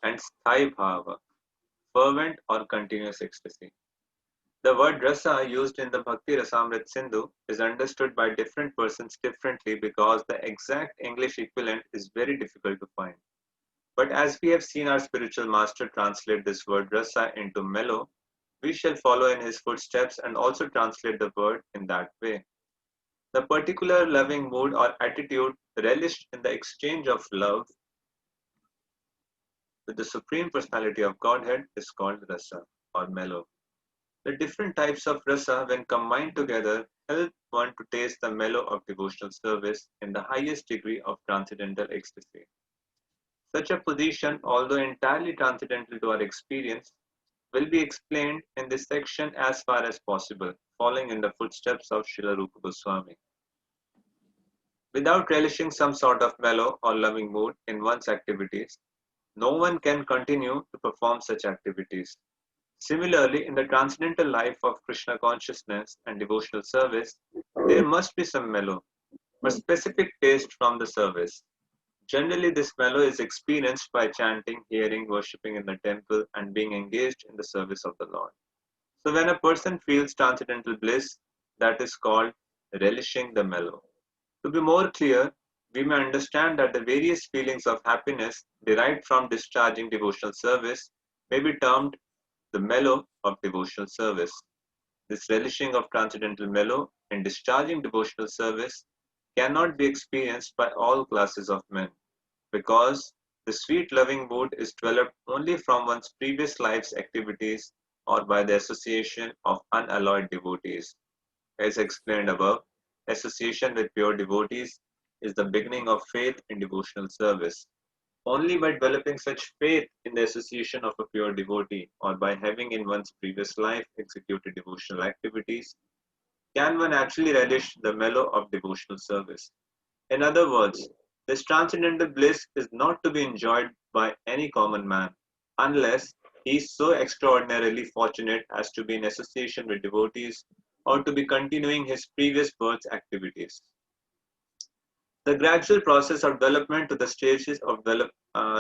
and sthai bhava, fervent or continuous ecstasy. The word rasa used in the Bhakti Rasamrit Sindhu is understood by different persons differently because the exact English equivalent is very difficult to find. But as we have seen our spiritual master translate this word rasa into mellow, we shall follow in his footsteps and also translate the word in that way. The particular loving mood or attitude relished in the exchange of love with the Supreme Personality of Godhead is called rasa or mellow. The different types of rasa, when combined together, help one to taste the mellow of devotional service in the highest degree of transcendental ecstasy. Such a position, although entirely transcendental to our experience, will be explained in this section as far as possible, following in the footsteps of Srila Rupa Goswami. Without relishing some sort of mellow or loving mood in one's activities, no one can continue to perform such activities. Similarly, in the transcendental life of Krishna consciousness and devotional service, there must be some mellow, or specific taste from the service. Generally, this mellow is experienced by chanting, hearing, worshipping in the temple, and being engaged in the service of the Lord. So, when a person feels transcendental bliss, that is called relishing the mellow. To be more clear, we may understand that the various feelings of happiness derived from discharging devotional service may be termed the mellow of devotional service. This relishing of transcendental mellow in discharging devotional service cannot be experienced by all classes of men, because the sweet loving mood is developed only from one's previous life's activities or by the association of unalloyed devotees. As explained above, association with pure devotees is the beginning of faith in devotional service. Only by developing such faith in the association of a pure devotee or by having in one's previous life executed devotional activities can one actually relish the mellow of devotional service. In other words, this transcendental bliss is not to be enjoyed by any common man unless he is so extraordinarily fortunate as to be in association with devotees or to be continuing his previous birth's activities. The gradual process of development to the stages of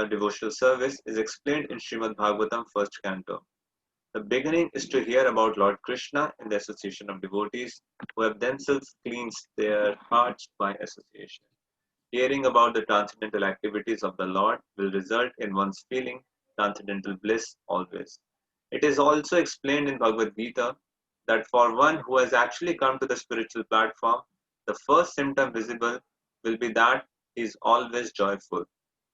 devotional service is explained in Srimad Bhagavatam first canto. The beginning is to hear about Lord Krishna in the association of devotees who have themselves cleansed their hearts by association. Hearing about the transcendental activities of the Lord will result in one's feeling transcendental bliss always. It is also explained in Bhagavad Gita that for one who has actually come to the spiritual platform, the first symptom visible will be that he is always joyful.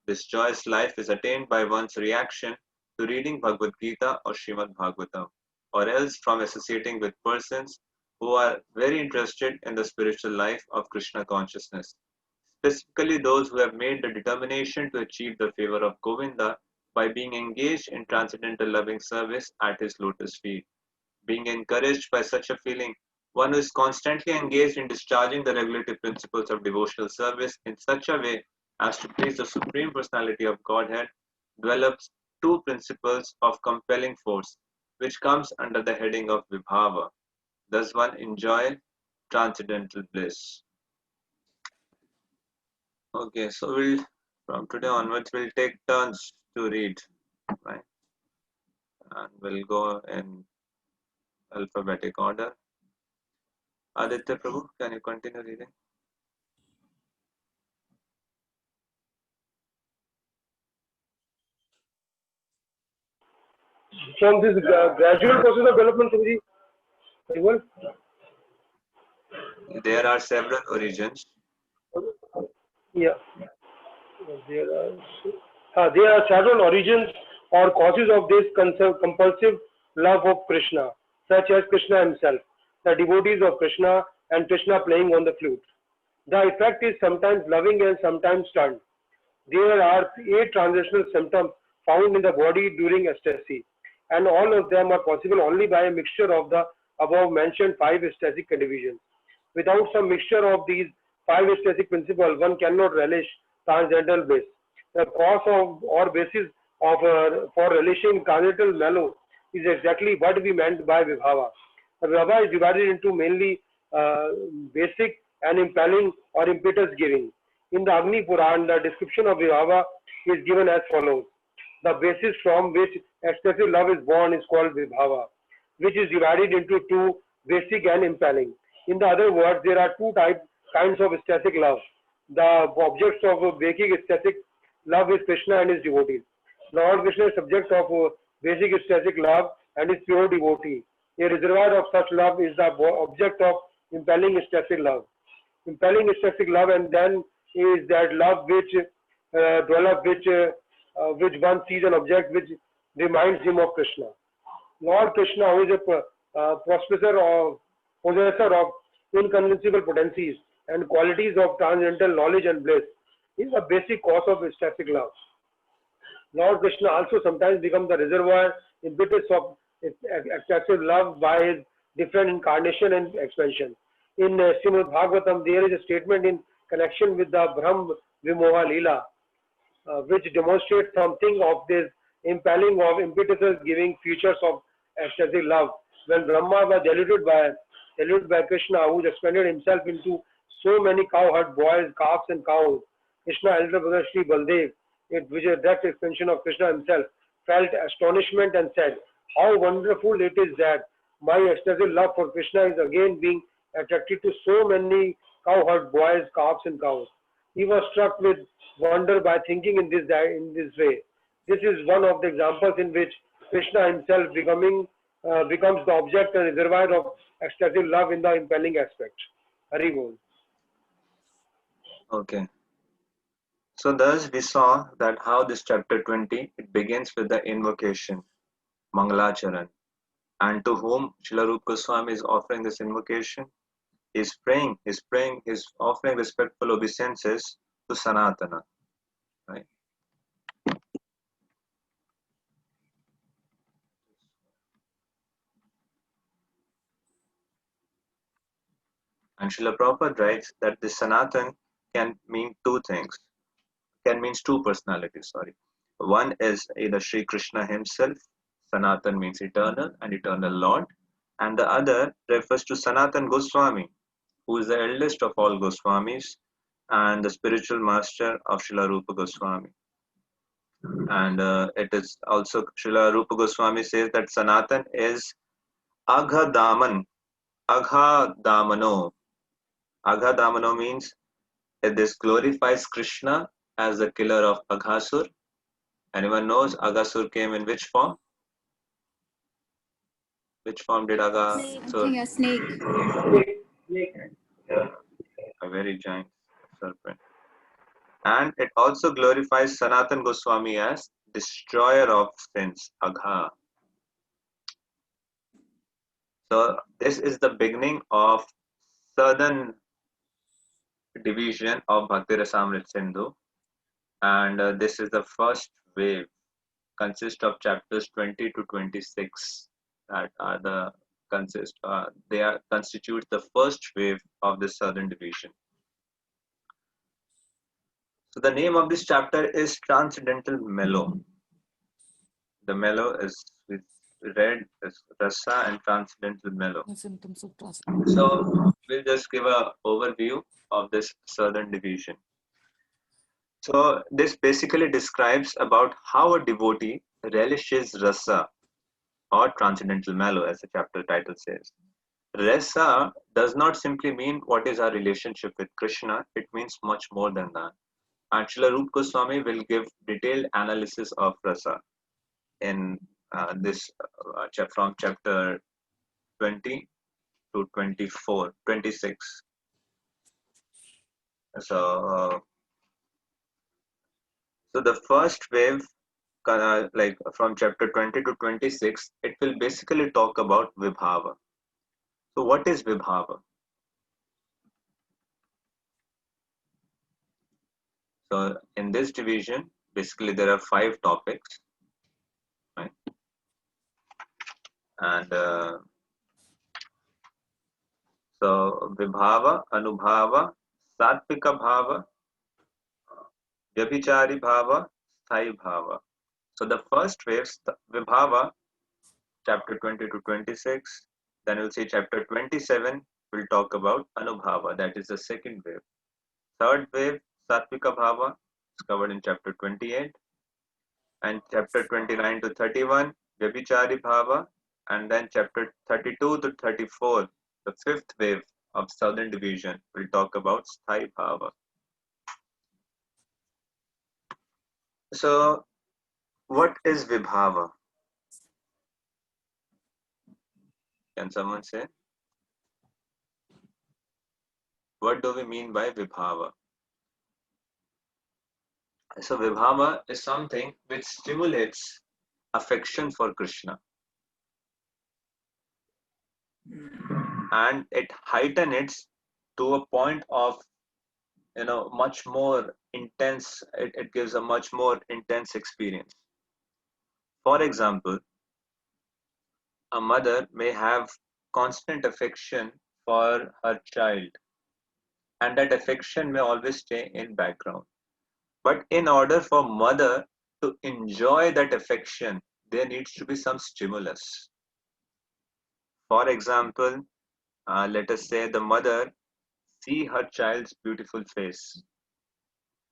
This joyous life is attained by one's reaction to reading Bhagavad Gita or Srimad Bhagavatam, or else from associating with persons who are very interested in the spiritual life of Krishna consciousness, specifically those who have made the determination to achieve the favor of Govinda by being engaged in transcendental loving service at his lotus feet. Being encouraged by such a feeling, one who is constantly engaged in discharging the regulative principles of devotional service in such a way as to please the Supreme Personality of Godhead develops two principles of compelling force, which comes under the heading of Vibhava. Thus one enjoy transcendental bliss. Okay, so from today onwards we'll take turns to read, right? And we'll go in alphabetic order. Aditya Prabhu, can you continue reading? From this gradual process of development, Prabhuji, there are several origins. Yeah, there are several origins or causes of this compulsive love of Krishna, such as Krishna himself, the devotees of Krishna, and Krishna playing on the flute. The effect is sometimes loving and sometimes stunned. There are 8 transitional symptoms found in the body during ecstasy, and all of them are possible only by a mixture of the above mentioned 5 ecstatic conditions. Without some mixture of these 5 ecstatic principles, one cannot relish transcendental bliss. The cause of or basis of for relishing transcendental mellow is exactly what we meant by Vibhava. Vibhava is divided into mainly basic and impelling or impetus giving. In the Agni Puran, the description of Vibhava is given as follows. The basis from which excessive love is born is called vibhava, which is divided into two, basic and impelling. In the other words, there are two kinds of ecstatic love. The objects of basic ecstatic love is Krishna and his devotees. Lord Krishna is subject of basic ecstatic love and is pure devotee. A reservoir of such love is the object of impelling ecstatic love. Impelling ecstatic love, and then is that love which develop which one sees an object which reminds him of Krishna. Lord Krishna, who is a possessor of inconceivable potencies and qualities of transcendental knowledge and bliss, is the basic cause of ecstatic love. Lord Krishna also sometimes becomes the reservoir impetus of excessive love by his different incarnation and expansion. In Srimad Bhagavatam, there is a statement in connection with the Brahm Vimoha Leela, which demonstrates something of this impelling of impetuses giving features of excessive love. When Brahma was deluded by Krishna, who expanded himself into so many cowherd boys, calves and cows, Krishna, elder brother Sri Baldev, which is a direct extension of Krishna himself, felt astonishment and said, "How wonderful it is that my excessive love for Krishna is again being attracted to so many cowherd boys, calves and cows." He was struck with wonder by thinking in this way. This is one of the examples in which Krishna himself becomes the object and reservoir of excessive love in the impelling aspect. Hari Bol. Okay. So thus we saw that how this chapter 20, it begins with the invocation, Mangalacharan. And to whom Srila Rupa Goswami is offering this invocation? He's offering respectful obeisances to Sanatana. Right? And Srila Prabhupada writes that this Sanatan can mean two things, means two personalities, sorry. One is either Sri Krishna himself, Sanatan means eternal and eternal Lord, and the other refers to Sanatan Goswami, who is the eldest of all Goswamis and the spiritual master of Srila Rupa Goswami. And it is also Srila Rupa Goswami says that Sanatan is Aghadaman, Aghadamano. Aghadamano means that this glorifies Krishna as the killer of Aghasur. Anyone knows Aghasur came in which form? Which form did Aghasur? A snake. Yeah, a very giant serpent. And it also glorifies Sanatan Goswami as destroyer of sins, Agha. So this is the beginning of southern division of Bhakti Rasamrit Sindhu, and this is the first wave, consists of chapters 20 to 26 that are constitute the first wave of the southern division. So the name of this chapter is Transcendental Mellow. The mellow is with red is rasa and transcendental mellow. Symptoms of trust. So we'll just give an overview of this southern division. So this basically describes about how a devotee relishes rasa or transcendental mellow, as the chapter title says. Rasa does not simply mean what is our relationship with Krishna, it means much more than that. And Srila Rupa Goswami will give detailed analysis of rasa in from chapter 20 to 26. So the first wave, like from chapter 20 to 26, it will basically talk about Vibhava. So what is Vibhava? So in this division, basically there are 5 topics, right? And so Vibhava, Anubhava, Satvika Bhava, Vyabhichari Bhava, Sthai Bhava. So the first wave, Vibhava, chapter 20 to 26. Then we'll see chapter 27 will talk about Anubhava, that is the second wave. Third wave, Satvika Bhava, is covered in chapter 28. and chapter 29 to 31, Vyabhichari Bhava, and then chapter 32 to 34, the fifth wave of Southern Division, will talk about Sthai Bhava. So, what is Vibhava? Can someone say? What do we mean by Vibhava? So, Vibhava is something which stimulates affection for Krishna, and it heightens it to a point of much more intense. It gives a much more intense experience. For example, a mother may have constant affection for her child, and that affection may always stay in background. But in order for mother to enjoy that affection, there needs to be some stimulus. For example, let us say the mother see her child's beautiful face.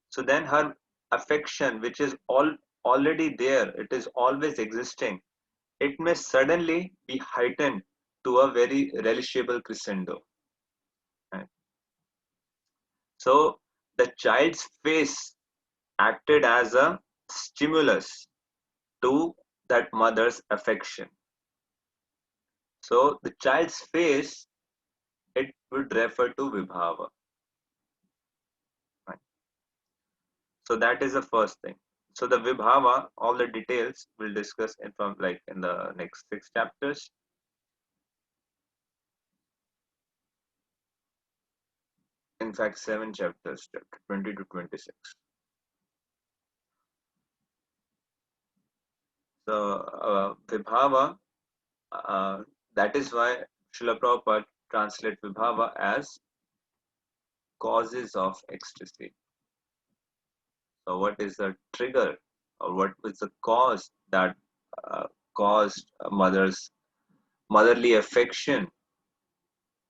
So then her affection, which is already there, it is always existing, it may suddenly be heightened to a very relishable crescendo. Right? So the child's face acted as a stimulus to that mother's affection. So the child's face, it would refer to Vibhava. Right? So that is the first thing. So the Vibhava, all the details we'll discuss in the next 6 chapters. In fact, 7 chapters, chapter 20 to 26. So Vibhava, that is why Srila Prabhupada translate Vibhava as causes of ecstasy. So what is the trigger, or what was the cause that caused a motherly affection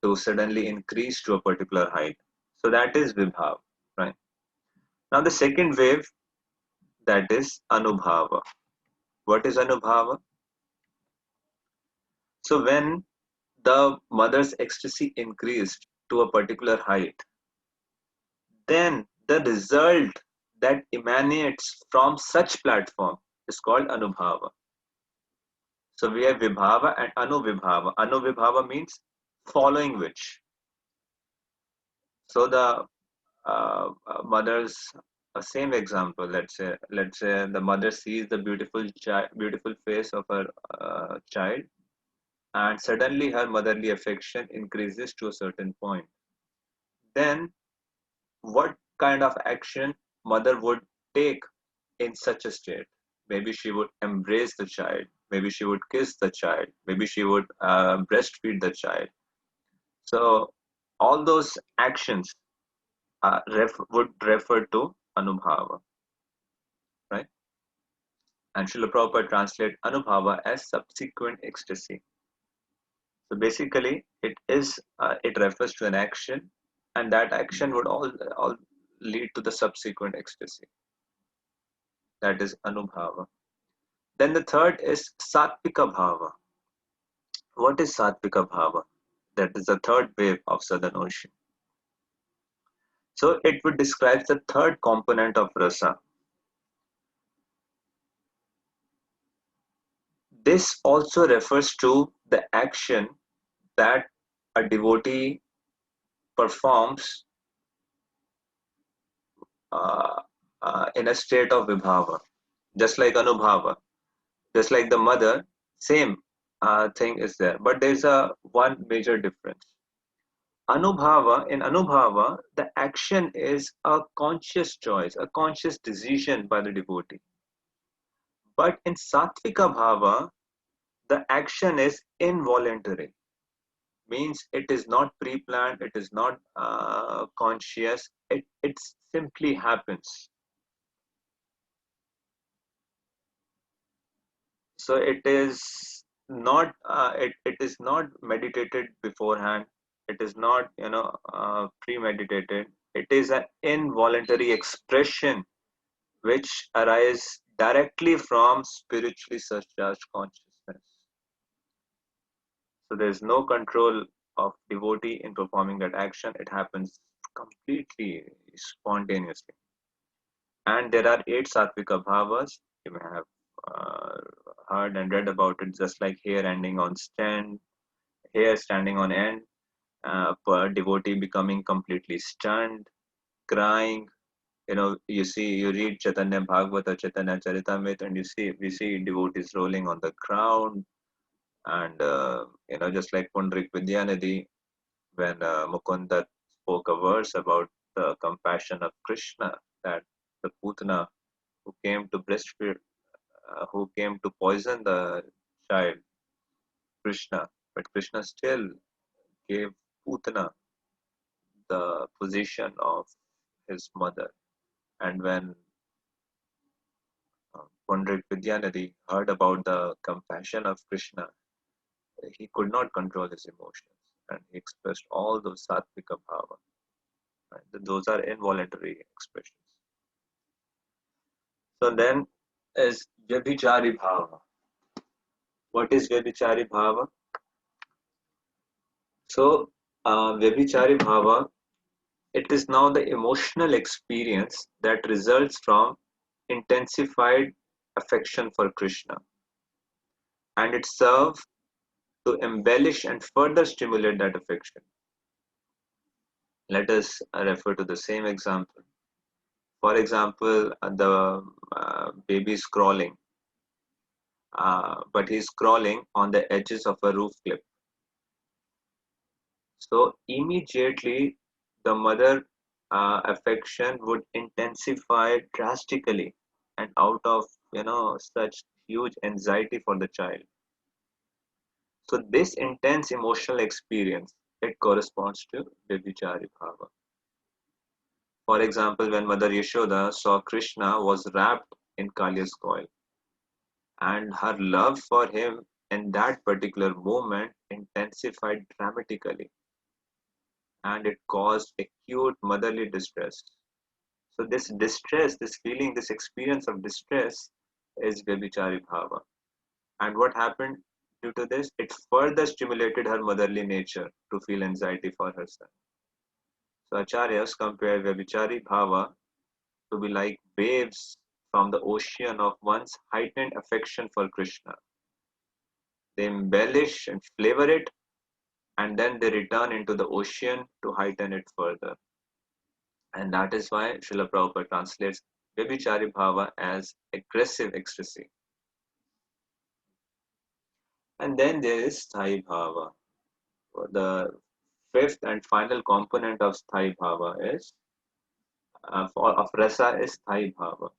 to suddenly increase to a particular height? So that is Vibhav, right? Now the second wave, that is Anubhava. What is Anubhava? So when the mother's ecstasy increased to a particular height, then the result that emanates from such platform is called Anubhava. So we have Vibhava and Anuvibhava. Anuvibhava means following which. So the mother's same example. Let's say the mother sees the beautiful face of her child, and suddenly her motherly affection increases to a certain point. Then what kind of action mother would take in such a state? Maybe she would embrace the child, maybe she would kiss the child, maybe she would breastfeed the child. So all those actions would refer to Anubhava, right? And Srila Prabhupada translate Anubhava as subsequent ecstasy. So basically, it refers to an action, and that action would all lead to the subsequent ecstasy. That is Anubhava. Then the third is Satvika Bhava. What is Satvika Bhava? That is the third wave of Southern Ocean. So it would describe the third component of rasa. This also refers to the action that a devotee performs uh, in a state of vibhava, just like Anubhava, just like the mother, same thing is there. But there's a one major difference. In Anubhava, the action is a conscious choice, a conscious decision by the devotee. But in Sattvika Bhava, the action is involuntary. Means it is not pre-planned, it is not conscious, it simply happens. So it is it is not meditated beforehand, it is not premeditated, it is an involuntary expression which arise directly from spiritually surcharged consciousness. So there is no control of devotee in performing that action. It happens completely spontaneously. And there are 8 sattvika bhavas. You may have uh, heard and read about it, just like hair ending on stand, hair standing on end, per devotee becoming completely stunned, crying. You read Chaitanya Bhagavata, Chaitanya Charitamrita, and we see devotees rolling on the ground, and just like Pundrik Vidyanidhi, when Mukunda spoke a verse about the compassion of Krishna, that the Putana who came to breastfeed, who came to poison the child, Krishna, but Krishna still gave Putana the position of his mother. And when Pandit Vidyanidhi heard about the compassion of Krishna, he could not control his emotions and he expressed all those sattvika bhava. Right? Those are involuntary expressions. So then is Vyabhichari bhava. What is Vyabhichari bhava? So, Vyabhichari bhava, it is now the emotional experience that results from intensified affection for Krishna, and it serves to embellish and further stimulate that affection. Let us refer to the same example. For example, the baby is crawling, but he's crawling on the edges of a roof cliff. So immediately, the mother affection would intensify drastically, and out of such huge anxiety for the child. So this intense emotional experience, it corresponds to Vyabhichari bhava. For example, when Mother Yashoda saw Krishna was wrapped in Kalia's coil, and her love for him in that particular moment intensified dramatically, and it caused acute motherly distress. So this distress, this feeling, this experience of distress is Vyabhichari bhava. And what happened due to this? It further stimulated her motherly nature to feel anxiety for her son. So Acharyas compare Vyabhichari bhava to be like waves from the ocean of one's heightened affection for Krishna. They embellish and flavor it, and then they return into the ocean to heighten it further. And that is why Srila Prabhupada translates Vyabhichari bhava as aggressive ecstasy. And then there is Sthayi bhava. The fifth and final component of Sthayi bhava is of rasa is Sthayi bhava.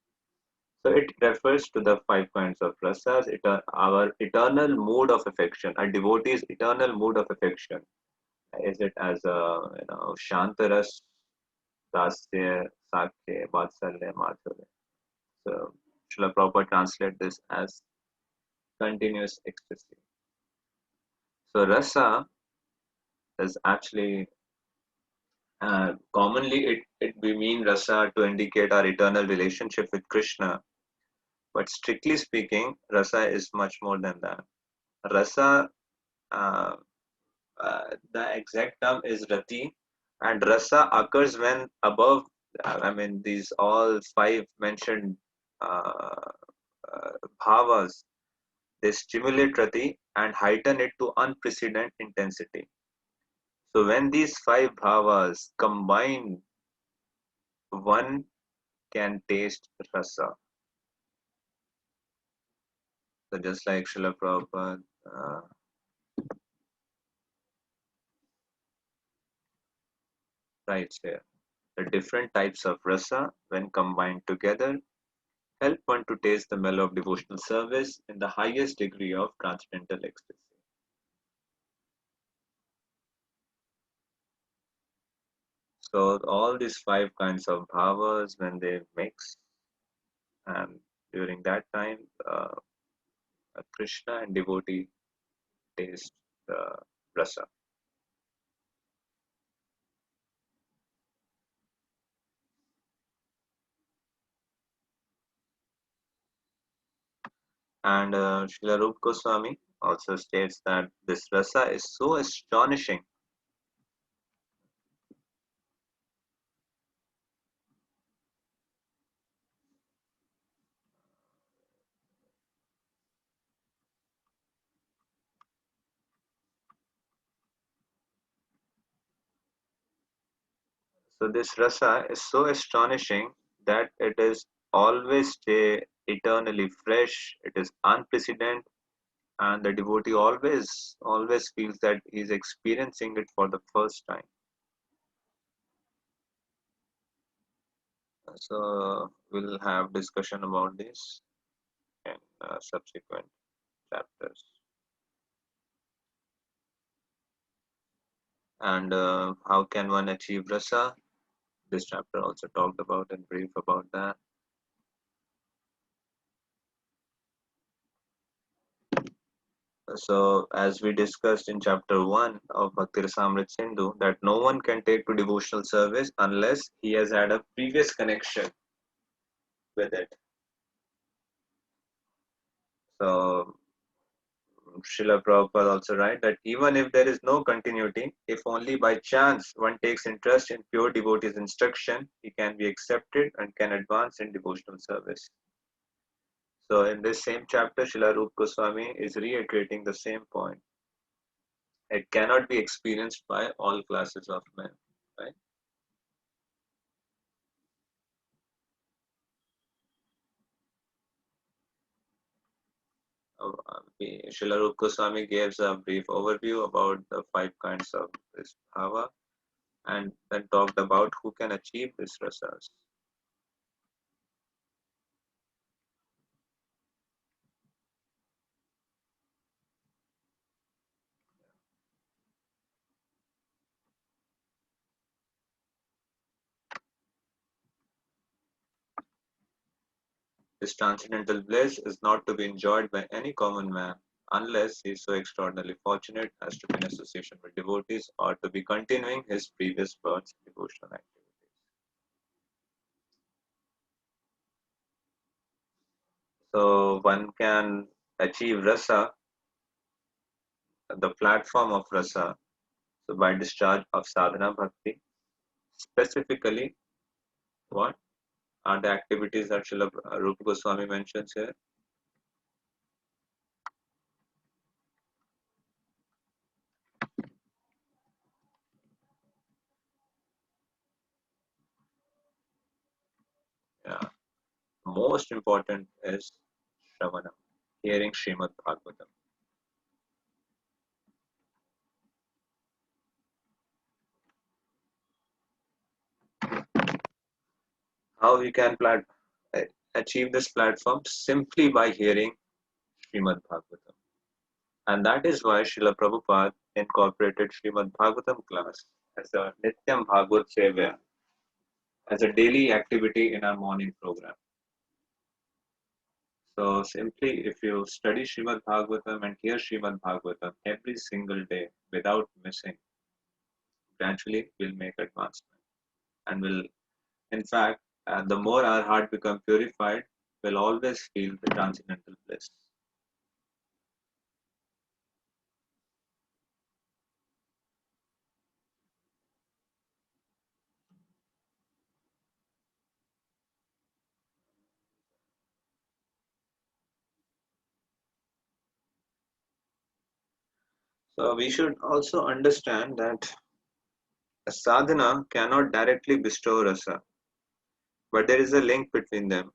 So it refers to the 5 kinds of rasas, our eternal mood of affection, a devotee's eternal mood of affection. Is it as a Shantaras, Dasya, Sakya, Vatsalya, Madhurya? So Srila Prabhupada translate this as continuous ecstasy. So rasa is actually commonly it we mean rasa to indicate our eternal relationship with Krishna, but strictly speaking, rasa is much more than that. Rasa, uh, the exact term is rati, and rasa occurs when above, these all 5 mentioned uh, bhavas, they stimulate rati and heighten it to unprecedented intensity. So when these 5 bhavas combine, one can taste rasa. So just like Srila Prabhupada writes here, the different types of rasa, when combined together, help one to taste the mellow of devotional service in the highest degree of transcendental ecstasy. So all these 5 kinds of bhavas, when they mix, and during that time, a Krishna and devotee taste the rasa. And Srila Rup Goswami also states that this rasa is so astonishing. So this rasa is so astonishing that it is always stay eternally fresh. It is unprecedented, and the devotee always feels that he is experiencing it for the first time. So we'll have discussion about this in subsequent chapters. And how can one achieve rasa? This chapter also talked about in brief about that. So, as we discussed in chapter 1 of Bhakti Rasamrit Sindhu, that no one can take to devotional service unless he has had a previous connection with it. So, Srila Prabhupada also write that even if there is no continuity, if only by chance one takes interest in pure devotee's instruction, he can be accepted and can advance in devotional service. So, in this same chapter, Srila Rup Goswami is reiterating the same point. It cannot be experienced by all classes of men, right? Srila Rup Goswami gives a brief overview about the five kinds of this bhava and then talked about who can achieve this rasas. This transcendental bliss is not to be enjoyed by any common man unless he is so extraordinarily fortunate as to be in association with devotees or to be continuing his previous birth's devotional activities. So one can achieve rasa, the platform of rasa, so by discharge of sadhana bhakti. Specifically, what are the activities that Srila Rupa Goswami mentions here? Yeah, most important is Shravana, hearing Srimad Bhagavatam. How we can achieve this platform? Simply by hearing Srimad Bhagavatam. And that is why Srila Prabhupada incorporated Srimad Bhagavatam class as a Nityam Bhagavad Sevya, as a daily activity in our morning program. So simply if you study Srimad Bhagavatam and hear Srimad Bhagavatam every single day without missing, gradually we'll make advancement and will, in fact, the more our heart become purified, we'll always feel the transcendental bliss. So we should also understand that a sadhana cannot directly bestow rasa, but there is a link between them.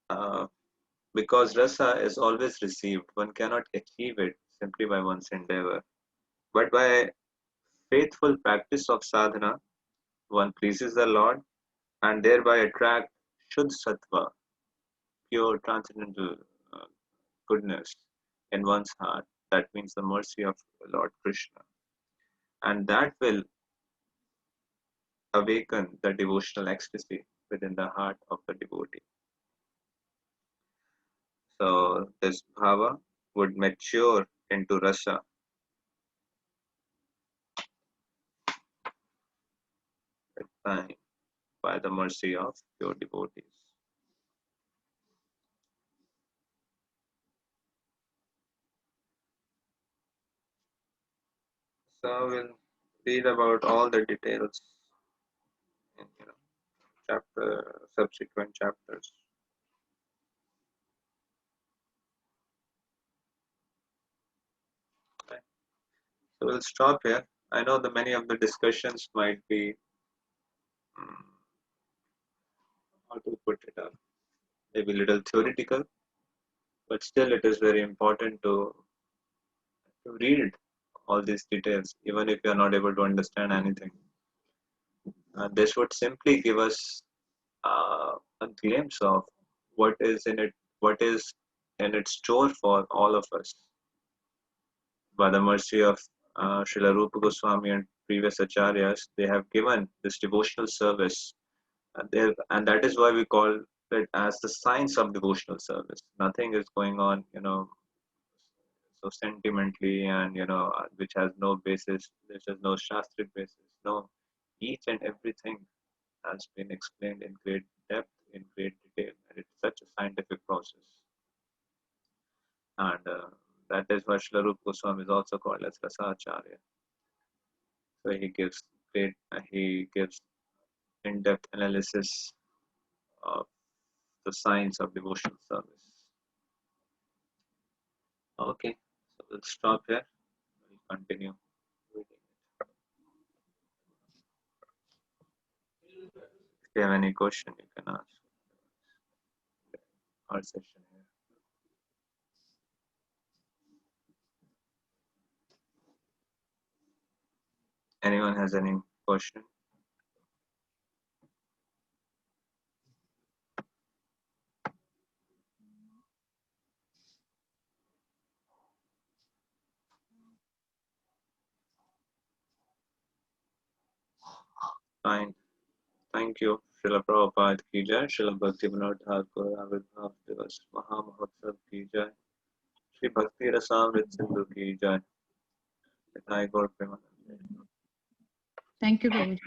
Uh, because rasa is always received, one cannot achieve it simply by one's endeavor. But by faithful practice of sadhana, one pleases the Lord and thereby attract Shuddh Sattva, pure transcendental uh, goodness in one's heart. That means the mercy of Lord Krishna. And that will awaken the devotional ecstasy within the heart of the devotee. So this bhava would mature into rasa with time by the mercy of pure devotees. So we'll read about all the details in subsequent chapters. Okay. So we'll stop here. I know that many of the discussions might be, mm, how to put it up, maybe a little theoretical, but still it is very important to read all these details, even if you are not able to understand anything. This would simply give us a glimpse of what is in it, what is in its store for all of us. By the mercy of Srila Rupa Goswami and previous acharyas, they have given this devotional service, and that is why we call it as the science of devotional service. Nothing is going on, so sentimentally and which has no basis, which has no shastric basis. No, each and everything has been explained in great depth, in great detail, and it's such a scientific process. And that is why Srila Rupa Goswami is also called as Rasacharya. So he gives in-depth analysis of the science of devotional service. Okay, so we'll stop here. We'll continue reading it. If you have any question, you can ask our session here. Anyone has any question? Fine. Thank you. Srila Prabhupada ki jai, Srila Bhakti Vinod Thakur Avirbhav Divas Maha Mahotsav ki jai, Shri Bhakti Rasamrit Sindhu ki jai. Nitai Gaur Premanande. Thank you, Prabhuji.